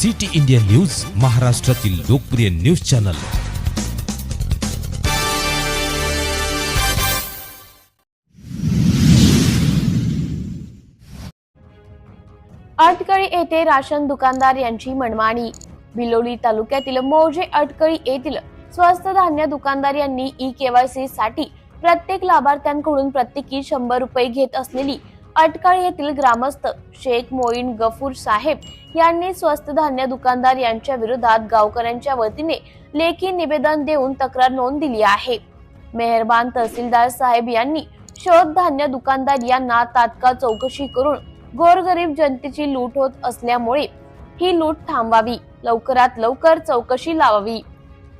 City India news, महाराष्ट्रातील लोकप्रिय news channel. Atkali येथे राशन दुकानदार यांची मनमानी। बिलोली तालुक्यातील मौजे अटकळी येथील स्वस्त धान्य दुकानदार यांनी ई-केवायसी साठी प्रत्येक लाभार्थ्यांकडून प्रत्येकी 100 रुपये घेत असलेली अटकळी येथील ग्रामस्थ शेख मोईन गफूर साहेब यांनी स्वस्त धान्य दुकानदार यांच्या विरोधात गावकऱ्यांच्या वतीने लेखी निवेदन देऊन तक्रार नोंद दिली आहे। मेहरबान तहसीलदार साहेब यांनी शोध धान्य दुकानदार यांना तात्काळ चौकशी करून गोरगरीब जनतेची लूट होत असल्यामुळे ही लूट थांबवावी, लवकरात लवकर चौकशी लावावी।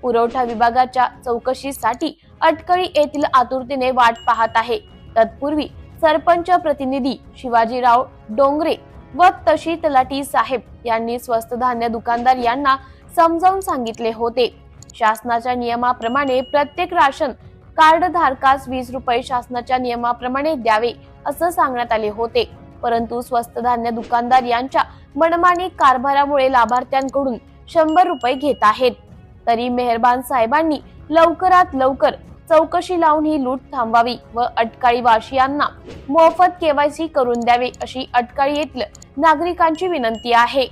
पुरवठा विभागाच्या चौकशीसाठी अटकळी येथील आतुरतेने वाट पाहत आहे। तत्पूर्वी सरपंच प्रतिनिधी शिवाजीराव डोंगरे व तशी तलाठी साहेब यांनी स्वस्त धान्य दुकानदार यांना समजावून सांगितले होते। शासनाच्या नियमाप्रमाणे प्रत्येक राशन कार्ड धारकास 20 रुपये शासनाच्या नियमाप्रमाणे द्यावे असं सांगण्यात आले होते, परंतु स्वस्त धान्य दुकानदार यांच्या मनमानी कारभारामुळे लाभार्थ्यांकडून 100 रुपये घेत आहेत। तरी मेहरबान साहेबांनी लवकरात लवकर चौकशी लावून ही लूट थांबवावी व अटकाळी वासियांना मोफत केवायसी करून द्यावे अशी अटकाळी येथील नागरिकांची विनंती आहे।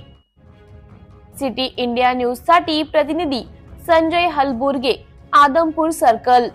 सिटी इंडिया न्यूज साठी प्रतिनिधी संजय हलबुर्गे, आदमपूर सर्कल।